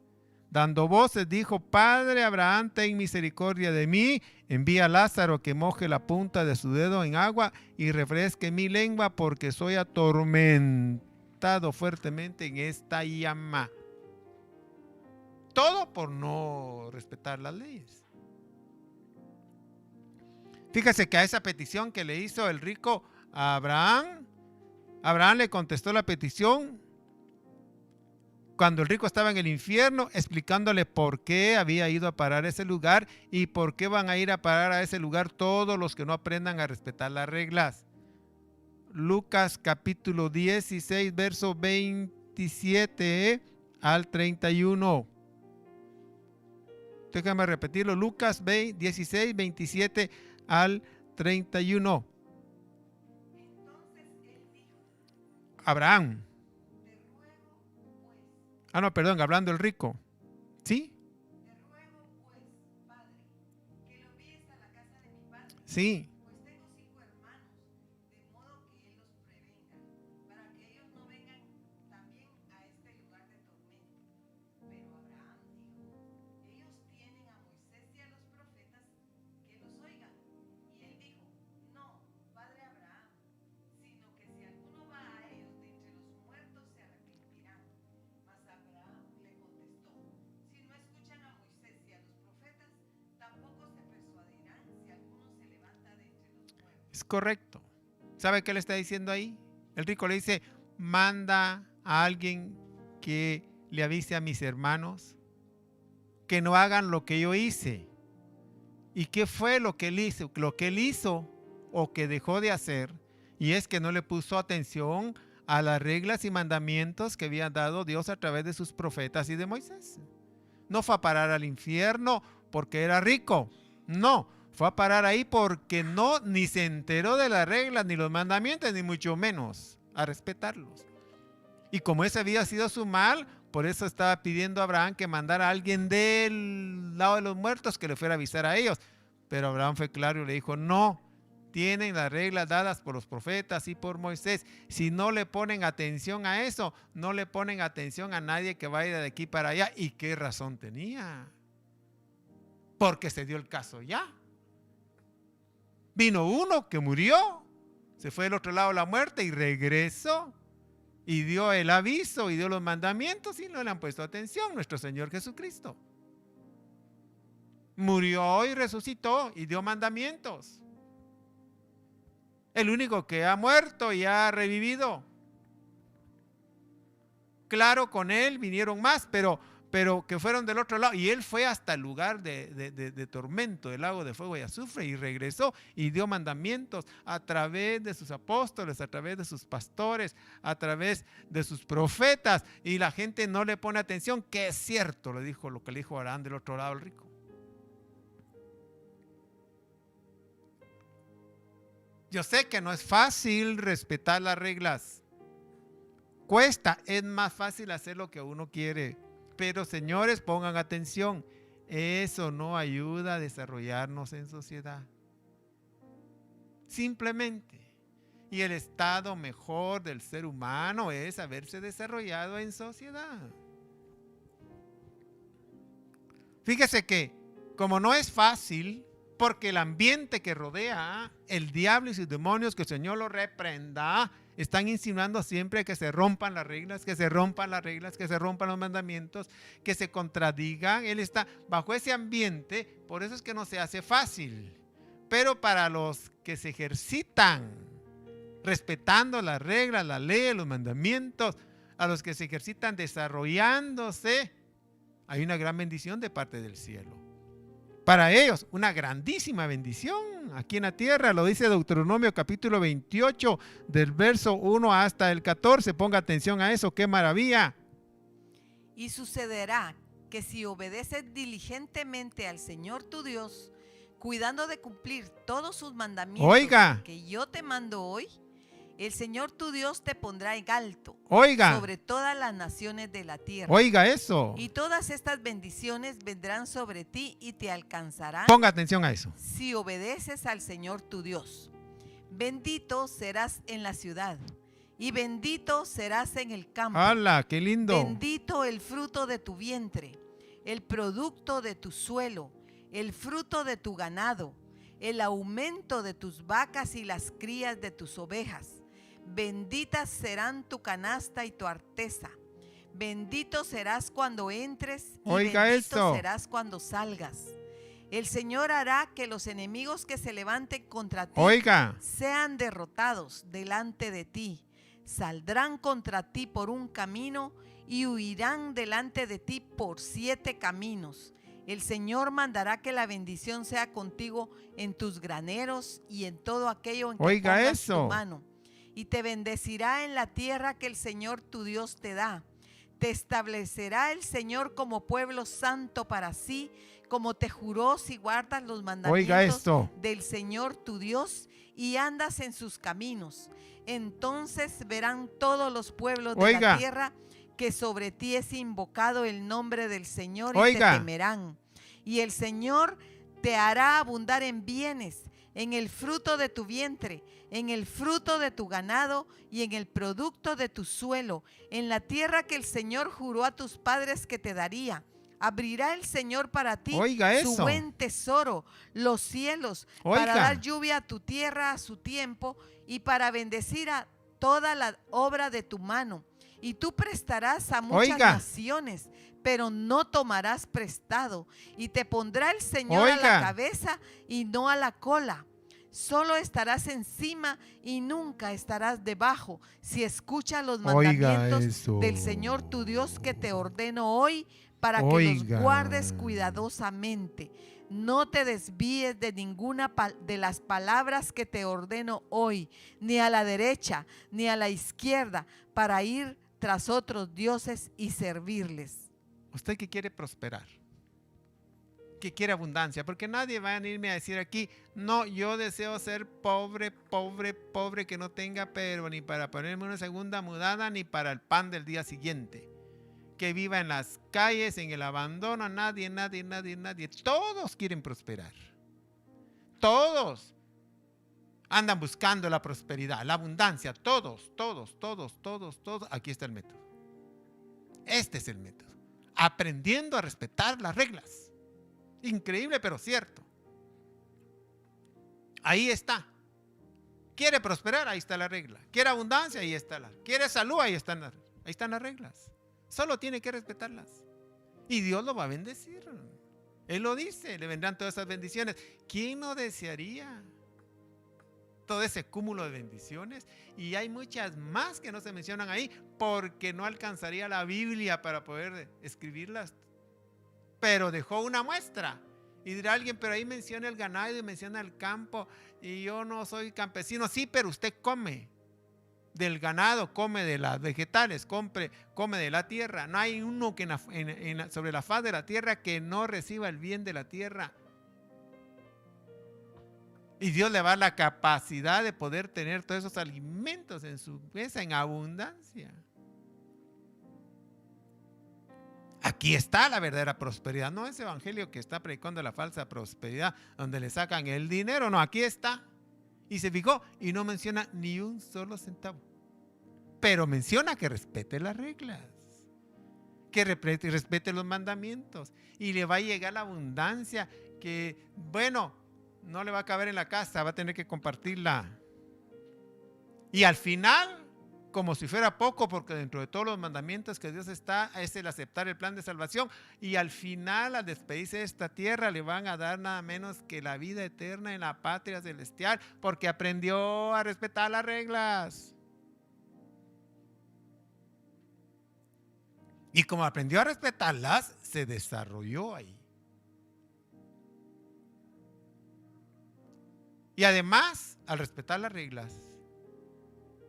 dando voces, dijo: Padre Abraham, ten misericordia de mí, envía a Lázaro que moje la punta de su dedo en agua y refresque mi lengua, porque soy atormentado fuertemente en esta llama. Todo por no respetar las leyes. Fíjese que a esa petición que le hizo el rico a Abraham, Abraham le contestó la petición cuando el rico estaba en el infierno, explicándole por qué había ido a parar a ese lugar y por qué van a ir a parar a ese lugar todos los que no aprendan a respetar las reglas. Lucas capítulo 16, verso 27 al 31. Déjame repetirlo. Lucas 16, 27 al 31. Entonces él dijo, Abraham. te ruego pues, No, perdón, hablando el rico. ¿Sí? te ruego pues, Padre, que lo envíes a la casa de mi padre, Sí. pues tengo 5 hermanos, de modo que él los prevenga, para que ellos no vengan también a este lugar de tormento. Pero Abraham dijo, ellos tienen a Moisés y a los profetas, que los oigan. Y él dijo, no, padre Abraham, sino que si alguno va a ellos de entre los muertos se arrepentirán. Mas Abraham le contestó, si no escuchan a Moisés y a los profetas, tampoco se persuadirán si alguno se levanta de entre los muertos. Es correcto. ¿Sabe qué le está diciendo ahí? El rico le dice, manda a alguien que le avise a mis hermanos que no hagan lo que yo hice. ¿Y qué fue lo que él hizo? Lo que él hizo o que dejó de hacer, y es que no le puso atención a las reglas y mandamientos que había dado Dios a través de sus profetas y de Moisés. No fue a parar al infierno porque era rico. No, fue a parar ahí porque no ni se enteró de las reglas ni los mandamientos, ni mucho menos a respetarlos. Y como ese había sido su mal, por eso estaba pidiendo a Abraham que mandara a alguien del lado de los muertos que le fuera a avisar a ellos. Pero Abraham fue claro y le dijo, no, tienen las reglas dadas por los profetas y por Moisés. Si no le ponen atención a eso, no le ponen atención a nadie que vaya de aquí para allá. ¿Y qué razón tenía? Porque se dio el caso ya. Vino uno que murió, se fue del otro lado de la muerte y regresó. Y dio el aviso y dio los mandamientos y no le han puesto atención. Nuestro Señor Jesucristo murió y resucitó y dio mandamientos. El único que ha muerto y ha revivido. Claro, con él vinieron más, pero que fueron del otro lado. Y él fue hasta el lugar de tormento, del lago de fuego y azufre, y regresó y dio mandamientos a través de sus apóstoles, a través de sus pastores, a través de sus profetas. Y la gente no le pone atención, que es cierto, le dijo lo que le dijo Abraham del otro lado el rico. Yo sé que no es fácil respetar las reglas. Cuesta, es más fácil hacer lo que uno quiere. Pero señores, pongan atención, eso no ayuda a desarrollarnos en sociedad. Simplemente. Y el estado mejor del ser humano es haberse desarrollado en sociedad. Fíjese que, como no es fácil, porque el ambiente que rodea el diablo y sus demonios, que el Señor lo reprenda, están insinuando siempre que se rompan las reglas, que se rompan las reglas, que se rompan los mandamientos, que se contradigan. Él está bajo ese ambiente, por eso es que no se hace fácil. Pero para los que se ejercitan respetando las reglas, la ley, los mandamientos, a los que se ejercitan desarrollándose, hay una gran bendición de parte del cielo. Para ellos, una grandísima bendición aquí en la tierra, lo dice Deuteronomio capítulo 28, del verso 1 hasta el 14. Ponga atención a eso, qué maravilla. Y sucederá que si obedeces diligentemente al Señor tu Dios, cuidando de cumplir todos sus mandamientos que yo te mando hoy, el Señor tu Dios te pondrá en alto sobre todas las naciones de la tierra. Oiga eso. Y todas estas bendiciones vendrán sobre ti y te alcanzarán. Ponga atención a eso. Si obedeces al Señor tu Dios. Bendito serás en la ciudad y bendito serás en el campo. ¡Hala, qué lindo! Bendito el fruto de tu vientre, el producto de tu suelo, el fruto de tu ganado, el aumento de tus vacas y las crías de tus ovejas. Benditas serán tu canasta y tu arteza. Bendito serás cuando entres y bendito serás cuando salgas. El Señor hará que los enemigos que se levanten contra ti sean derrotados delante de ti. Saldrán contra ti por un camino y huirán delante de ti por 7 caminos. El Señor mandará que la bendición sea contigo en tus graneros y en todo aquello en que pongas tu mano. y te bendecirá en la tierra que el Señor tu Dios te da. Te establecerá el Señor como pueblo santo para sí, como te juró, si guardas los mandamientos del Señor tu Dios y andas en sus caminos. Entonces verán todos los pueblos de la tierra que sobre ti es invocado el nombre del Señor y te temerán. Y el Señor te hará abundar en bienes, en el fruto de tu vientre, en el fruto de tu ganado y en el producto de tu suelo, en la tierra que el Señor juró a tus padres que te daría. Abrirá el Señor para ti su buen tesoro, los cielos, para dar lluvia a tu tierra a su tiempo y para bendecir a toda la obra de tu mano. Y tú prestarás a muchas naciones, pero no tomarás prestado. Y te pondrá el Señor a la cabeza y no a la cola. Solo estarás encima y nunca estarás debajo, si escuchas los mandamientos del Señor tu Dios que te ordeno hoy, para que los guardes cuidadosamente. No te desvíes de ninguna de las palabras que te ordeno hoy, ni a la derecha ni a la izquierda, para ir tras otros dioses y servirles. Usted que quiere prosperar, que quiere abundancia, porque nadie va a venirme a decir aquí, no, yo deseo ser pobre, pobre, pobre, que no tenga pero ni para ponerme una segunda mudada, ni para el pan del día siguiente. Que viva en las calles, en el abandono, nadie. Todos quieren prosperar. Todos andan buscando la prosperidad, la abundancia. Todos. Aquí está el método. Este es el método. Aprendiendo a respetar las reglas. Increíble, pero cierto. Ahí está. ¿Quiere prosperar? Ahí está la regla. ¿Quiere abundancia? Ahí está la. ¿Quiere salud? Ahí están las reglas. Solo tiene que respetarlas. Y Dios lo va a bendecir. Él lo dice, le vendrán todas esas bendiciones. ¿Quién no desearía todo ese cúmulo de bendiciones? Y hay muchas más que no se mencionan ahí porque no alcanzaría la Biblia para poder escribirlas. Pero dejó una muestra. Y dirá alguien, pero ahí menciona el ganado y menciona el campo y yo no soy campesino. Sí, pero usted come del ganado, come de las vegetales, come de la tierra. No hay uno que sobre la faz de la tierra que no reciba el bien de la tierra. Y Dios le va a dar la capacidad de poder tener todos esos alimentos en su mesa en abundancia. Aquí está la verdadera prosperidad. No ese evangelio que está predicando la falsa prosperidad, donde le sacan el dinero. No, aquí está. Y se fijó y no menciona ni un solo centavo. Pero menciona que respete las reglas, que respete los mandamientos. Y le va a llegar la abundancia que, bueno, no le va a caber en la casa, va a tener que compartirla. Y al final, como si fuera poco, porque dentro de todos los mandamientos que Dios está, es el aceptar el plan de salvación. Y al final, al despedirse de esta tierra, le van a dar nada menos que la vida eterna en la patria celestial, porque aprendió a respetar las reglas. Y como aprendió a respetarlas, se desarrolló ahí. Y además, al respetar las reglas,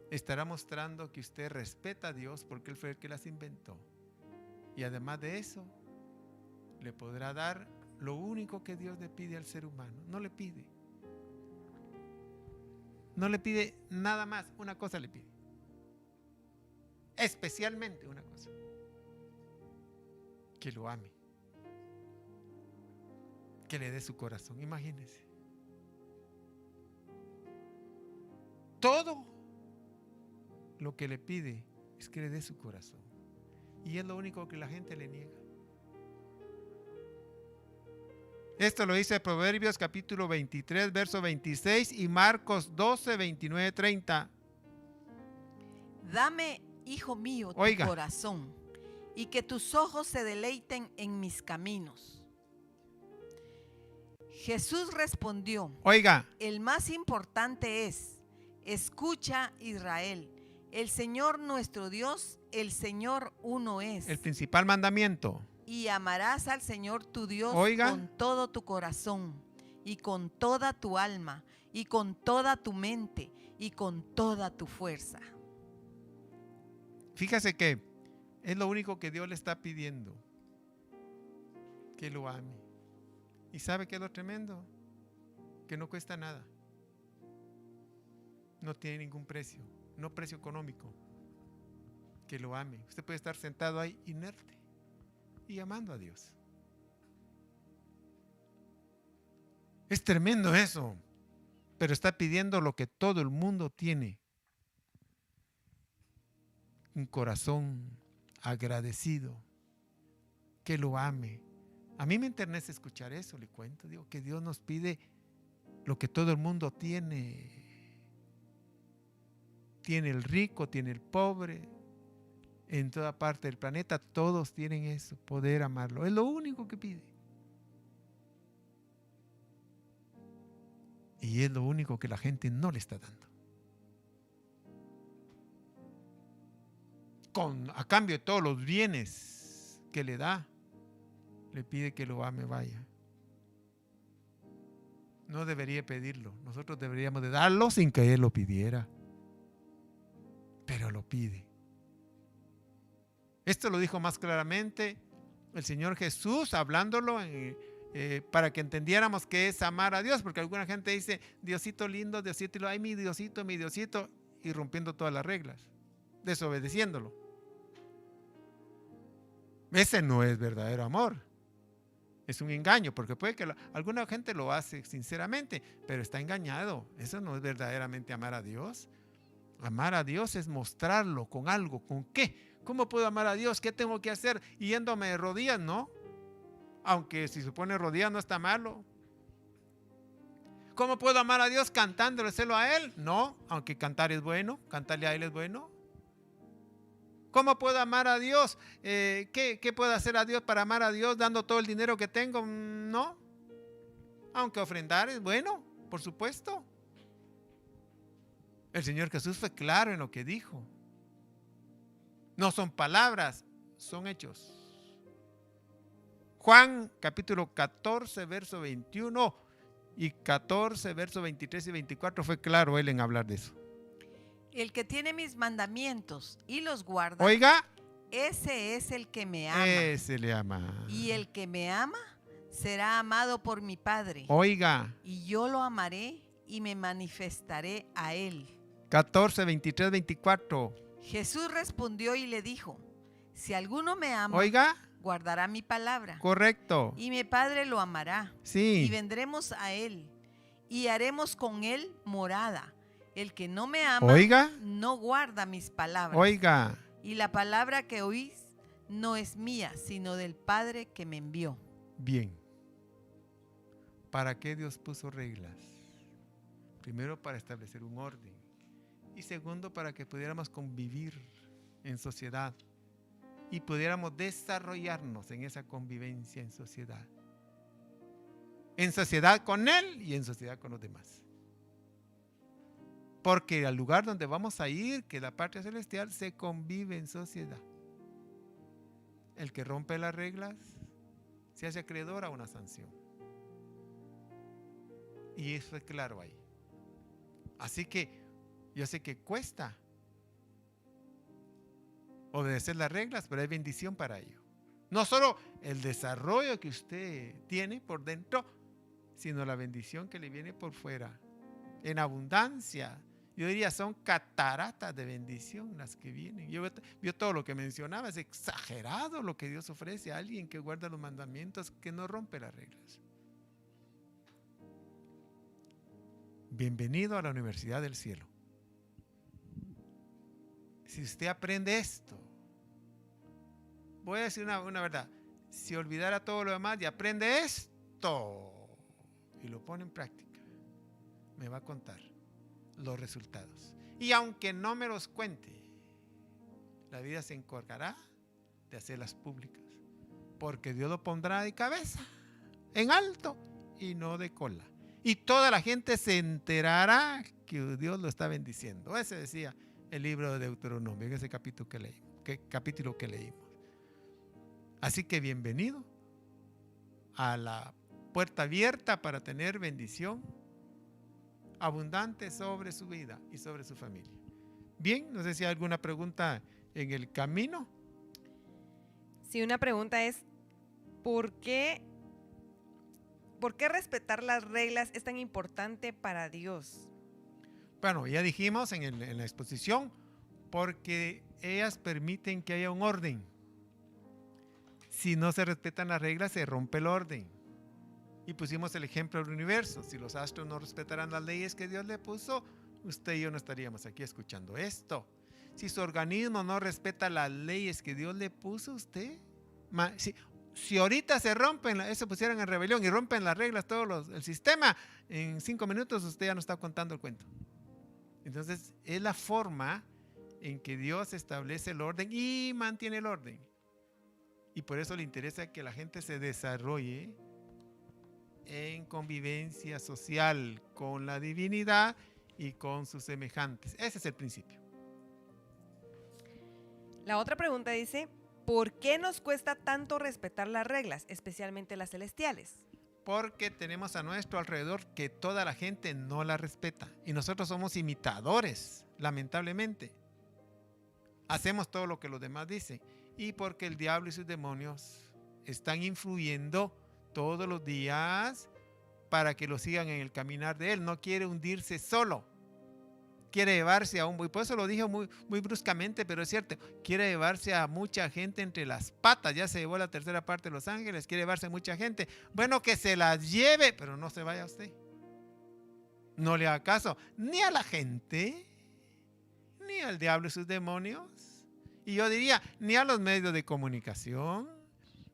estará mostrando que usted respeta a Dios porque Él fue el que las inventó. Y además de eso, le podrá dar lo único que Dios le pide al ser humano. No le pide nada más. Una cosa le pide. Especialmente una cosa. Que lo ame. Que le dé su corazón. Imagínense. Todo lo que le pide es que le dé su corazón. Y es lo único que la gente le niega. Esto lo dice Proverbios capítulo 23, verso 26 y Marcos 12, 29, 30. Dame, hijo mío, tu corazón y que tus ojos se deleiten en mis caminos. Jesús respondió, el más importante es, escucha Israel, el Señor nuestro Dios, el Señor uno es. El principal mandamiento. Y amarás al Señor tu Dios con todo tu corazón y con toda tu alma y con toda tu mente y con toda tu fuerza. Fíjese que es lo único que Dios le está pidiendo, que lo ame. ¿Y sabe qué es lo tremendo? Que no cuesta nada. No tiene ningún precio, no precio económico. Que lo ame. Usted puede estar sentado ahí inerte y amando a Dios. Es tremendo eso, pero está pidiendo lo que todo el mundo tiene. Un corazón agradecido, que lo ame. A mí me enternece escuchar eso, le cuento. Digo que Dios nos pide lo que todo el mundo tiene. Tiene el rico, tiene el pobre. En toda parte del planeta todos tienen eso, poder amarlo. Es lo único que pide. Y es lo único que la gente no le está dando. A cambio de todos los bienes que le da, le pide que lo ame, vaya. No debería pedirlo. Nosotros deberíamos de darlo sin que Él lo pidiera. Pero lo pide. Esto lo dijo más claramente el Señor Jesús, hablándolo para que entendiéramos qué es amar a Dios, porque alguna gente dice, Diosito lindo, Diosito, ay mi Diosito, y rompiendo todas las reglas, desobedeciéndolo. Ese no es verdadero amor. Es un engaño, porque puede que alguna gente lo hace sinceramente, pero está engañado. Eso no es verdaderamente amar a Dios. Amar a Dios es mostrarlo con algo. ¿Con qué? ¿Cómo puedo amar a Dios? ¿Qué tengo que hacer? Yéndome de rodillas, ¿no? Aunque si se pone rodillas no está malo. ¿Cómo puedo amar a Dios cantándole celo a Él? No, aunque cantar es bueno, cantarle a Él es bueno. ¿Cómo puedo amar a Dios? ¿Qué puedo hacer a Dios para amar a Dios dando todo el dinero que tengo? No, aunque ofrendar es bueno, por supuesto. El Señor Jesús fue claro en lo que dijo. No son palabras, son hechos. Juan capítulo 14, verso 21 y 14, verso 23 y 24 fue claro él en hablar de eso. El que tiene mis mandamientos y los guarda, Oiga, ese es el que me ama. ese le ama. Y el que me ama será amado por mi Padre. Oiga, Y yo lo amaré y me manifestaré a él. 14, 23, 24. Jesús respondió y le dijo, si alguno me ama, Oiga, guardará mi palabra. correcto. Y mi Padre lo amará. Sí. Y vendremos a él y haremos con él morada. El que no me ama, Oiga, no guarda mis palabras. oiga. Y la palabra que oís no es mía, sino del Padre que me envió. Bien. ¿Para qué Dios puso reglas? Primero, para establecer un orden. Y segundo, para que pudiéramos convivir en sociedad y pudiéramos desarrollarnos en esa convivencia en sociedad. En sociedad con Él y en sociedad con los demás. Porque al lugar donde vamos a ir, que es la patria celestial, se convive en sociedad. El que rompe las reglas se hace acreedor a una sanción. Y eso es claro ahí. Así que yo sé que cuesta obedecer las reglas, pero hay bendición para ello. No solo el desarrollo que usted tiene por dentro, sino la bendición que le viene por fuera. En abundancia. Yo diría son cataratas de bendición las que vienen. Yo todo lo que mencionaba, es exagerado lo que Dios ofrece a alguien que guarda los mandamientos, que no rompe las reglas. Bienvenido a la Universidad del Cielo. Si usted aprende esto, voy a decir una verdad, si olvidara todo lo demás y aprende esto y lo pone en práctica, me va a contar los resultados. Y aunque no me los cuente, la vida se encargará de hacerlas públicas, porque Dios lo pondrá de cabeza, en alto y no de cola. Y toda la gente se enterará que Dios lo está bendiciendo. Ese decía el libro de Deuteronomio, en ese capítulo que leímos. Así que bienvenido a la puerta abierta para tener bendición abundante sobre su vida y sobre su familia. Bien, no sé si hay alguna pregunta en el camino. Sí, una pregunta es, ¿por qué respetar las reglas es tan importante para Dios? Bueno, ya dijimos en la exposición, porque ellas permiten que haya un orden. Si no se respetan las reglas, se rompe el orden. Y pusimos el ejemplo del universo. Si los astros no respetaran las leyes que Dios le puso, usted y yo no estaríamos aquí escuchando esto. Si su organismo no respeta las leyes que Dios le puso, usted... Si ahorita se rompen, eso pusieran en rebelión y rompen las reglas, el sistema, en 5 minutos usted ya no está contando el cuento. Entonces, es la forma en que Dios establece el orden y mantiene el orden. Y por eso le interesa que la gente se desarrolle en convivencia social con la divinidad y con sus semejantes. Ese es el principio. La otra pregunta dice, ¿por qué nos cuesta tanto respetar las reglas, especialmente las celestiales? Porque tenemos a nuestro alrededor que toda la gente no la respeta. Y nosotros somos imitadores, lamentablemente. Hacemos todo lo que los demás dicen. Y porque el diablo y sus demonios están influyendo todos los días para que lo sigan en el caminar de él. No quiere hundirse solo. Quiere llevarse a y por eso lo dije muy bruscamente, pero es cierto, quiere llevarse a mucha gente entre las patas. Ya se llevó la tercera parte de los ángeles, quiere llevarse a mucha gente. Bueno, que se las lleve, pero no se vaya usted. No le haga caso ni a la gente, ni al diablo y sus demonios. Y yo diría, ni a los medios de comunicación.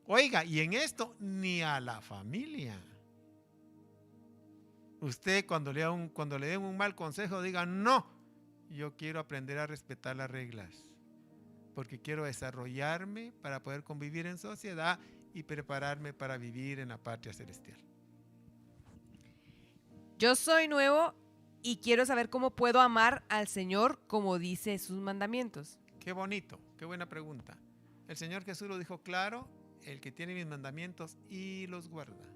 Oiga, y en esto, ni a la familia. Usted cuando le den un mal consejo, diga, no, yo quiero aprender a respetar las reglas, porque quiero desarrollarme para poder convivir en sociedad y prepararme para vivir en la patria celestial. Yo soy nuevo y quiero saber cómo puedo amar al Señor como dice sus mandamientos. Qué bonito, qué buena pregunta. El Señor Jesús lo dijo claro, el que tiene mis mandamientos y los guarda,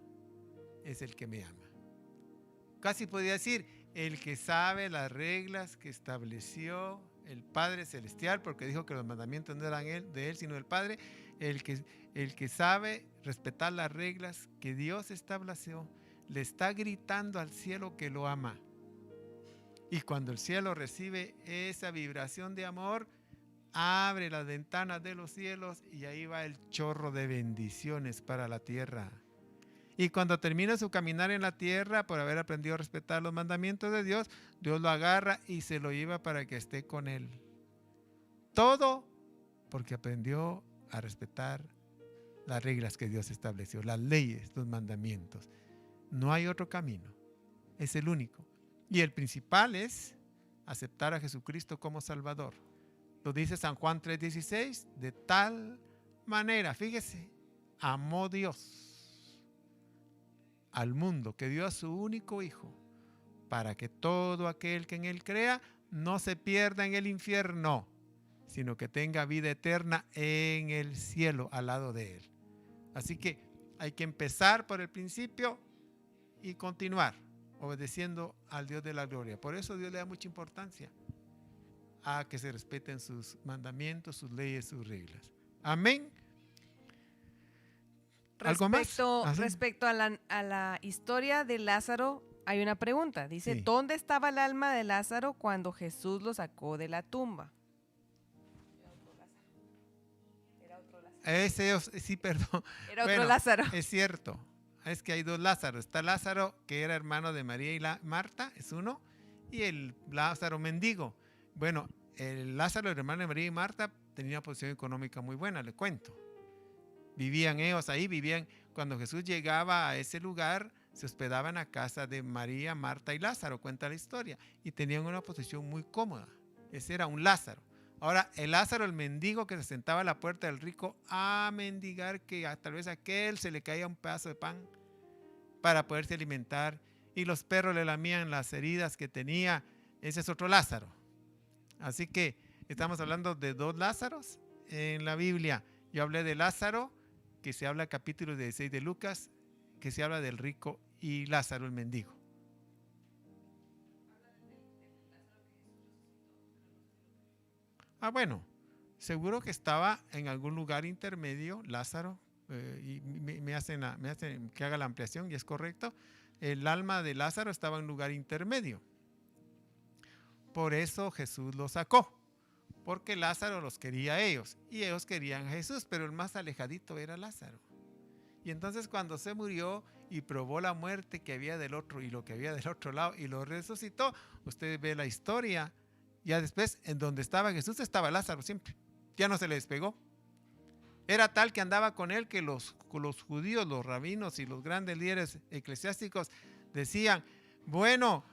es el que me ama. Casi podría decir, el que sabe las reglas que estableció el Padre Celestial, porque dijo que los mandamientos no eran de él, sino del Padre. El que sabe respetar las reglas que Dios estableció, le está gritando al cielo que lo ama. Y cuando el cielo recibe esa vibración de amor, abre las ventanas de los cielos y ahí va el chorro de bendiciones para la tierra. Y cuando termina su caminar en la tierra, por haber aprendido a respetar los mandamientos de Dios, Dios lo agarra y se lo lleva para que esté con él. Todo porque aprendió a respetar las reglas que Dios estableció, las leyes, los mandamientos. No hay otro camino, es el único. Y el principal es aceptar a Jesucristo como Salvador. Lo dice San Juan 3:16, de tal manera, fíjese, amó Dios al mundo, que dio a su único Hijo, para que todo aquel que en él crea no se pierda en el infierno, sino que tenga vida eterna en el cielo al lado de él. Así que hay que empezar por el principio y continuar obedeciendo al Dios de la gloria. Por eso Dios le da mucha importancia a que se respeten sus mandamientos, sus leyes, sus reglas. Amén. ¿Algo más? Respecto a la historia de Lázaro, hay una pregunta. Dice, Sí. ¿dónde estaba el alma de Lázaro cuando Jesús lo sacó de la tumba? Era otro Lázaro. Sí, perdón. Era otro Lázaro. Es cierto. Es que hay dos Lázaros. Está Lázaro, que era hermano de María y Marta, es uno, y el Lázaro mendigo. Bueno, el Lázaro, el hermano de María y Marta, tenía una posición económica muy buena, le cuento. Vivían ellos ahí, cuando Jesús llegaba a ese lugar, se hospedaban a casa de María, Marta y Lázaro, cuenta la historia, y tenían una posición muy cómoda. Ese era un Lázaro. Ahora, el Lázaro, el mendigo que se sentaba a la puerta del rico a mendigar, que tal vez a aquel se le caía un pedazo de pan para poderse alimentar, y los perros le lamían las heridas que tenía. Ese es otro Lázaro. Así que estamos hablando de dos Lázaros en la Biblia. Yo hablé de Lázaro, que se habla en el capítulo 16 de Lucas, que se habla del rico, y Lázaro el mendigo. Bueno, seguro que estaba en algún lugar intermedio Lázaro, y me hacen que haga la ampliación y es correcto. El alma de Lázaro estaba en un lugar intermedio. Por eso Jesús lo sacó, porque Lázaro los quería a ellos y ellos querían a Jesús, pero el más alejadito era Lázaro. Y entonces cuando se murió y probó la muerte que había del otro y lo que había del otro lado y lo resucitó, usted ve la historia, ya después en donde estaba Jesús estaba Lázaro siempre, ya no se le despegó. Era tal que andaba con él que los judíos, los rabinos y los grandes líderes eclesiásticos decían, bueno,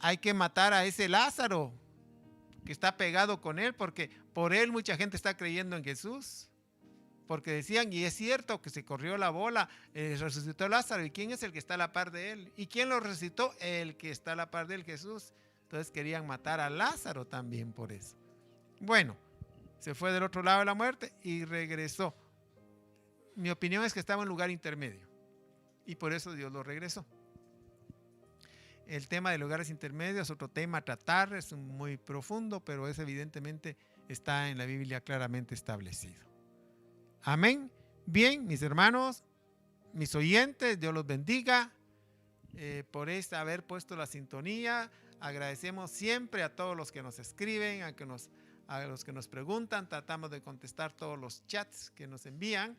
hay que matar a ese Lázaro que está pegado con él, porque por él mucha gente está creyendo en Jesús. Porque decían, y es cierto que se corrió la bola, resucitó Lázaro, ¿y quién es el que está a la par de él? ¿Y quién lo resucitó? El que está a la par de él, Jesús. Entonces querían matar a Lázaro también por eso. Bueno, se fue del otro lado de la muerte y regresó. Mi opinión es que estaba en un lugar intermedio y por eso Dios lo regresó. El tema de lugares intermedios es otro tema a tratar, es muy profundo, pero es evidentemente está en la Biblia claramente establecido. Amén. Bien, mis hermanos, mis oyentes, Dios los bendiga por haber puesto la sintonía. Agradecemos siempre a todos los que nos escriben, a los que nos preguntan. Tratamos de contestar todos los chats que nos envían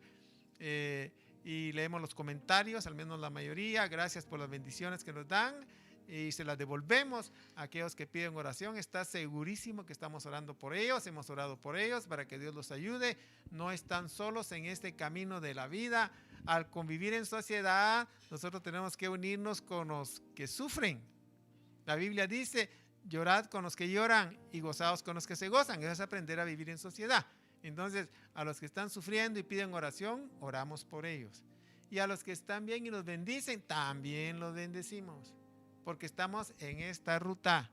y leemos los comentarios, al menos la mayoría. Gracias por las bendiciones que nos dan y se las devolvemos a aquellos que piden oración. Está segurísimo que estamos orando por ellos, hemos orado por ellos para que Dios los ayude. No están solos en este camino de la vida. Al convivir en sociedad, nosotros tenemos que unirnos con los que sufren. La Biblia dice, llorad con los que lloran y gozaos con los que se gozan. Eso es aprender a vivir en sociedad. Entonces, a los que están sufriendo y piden oración, oramos por ellos. Y a los que están bien y los bendicen, también los bendecimos. Porque estamos en esta ruta.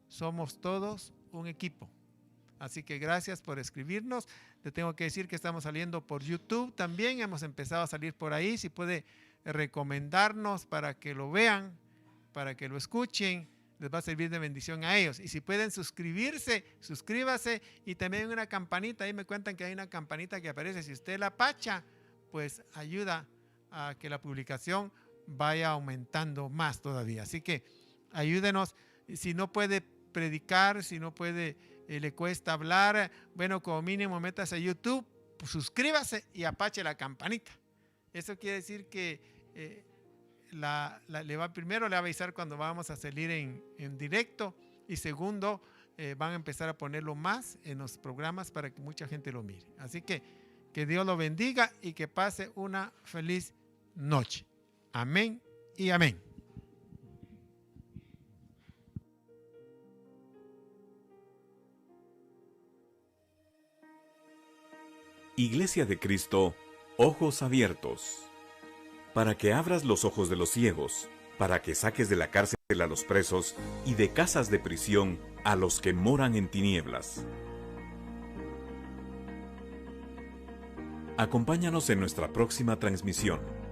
Somos todos un equipo. Así que gracias por escribirnos. Te tengo que decir que estamos saliendo por YouTube también. Hemos empezado a salir por ahí. Si puede recomendarnos para que lo vean, para que lo escuchen, les va a servir de bendición a ellos. Y si pueden suscribirse, suscríbase. Y también hay una campanita. Ahí me cuentan que hay una campanita que aparece. Si usted la pacha, pues ayuda a que la publicación vaya aumentando más todavía. Así que ayúdenos. Si no puede predicar, si no puede, le cuesta hablar, bueno, como mínimo métase a YouTube, pues suscríbase y apache la campanita. Eso quiere decir que primero le va a avisar cuando vamos a salir en directo y segundo, van a empezar a ponerlo más en los programas para que mucha gente lo mire. Así que Dios lo bendiga y que pase una feliz noche. Amén y amén. Iglesia de Cristo, ojos abiertos. Para que abras los ojos de los ciegos, para que saques de la cárcel a los presos y de casas de prisión a los que moran en tinieblas. Acompáñanos en nuestra próxima transmisión.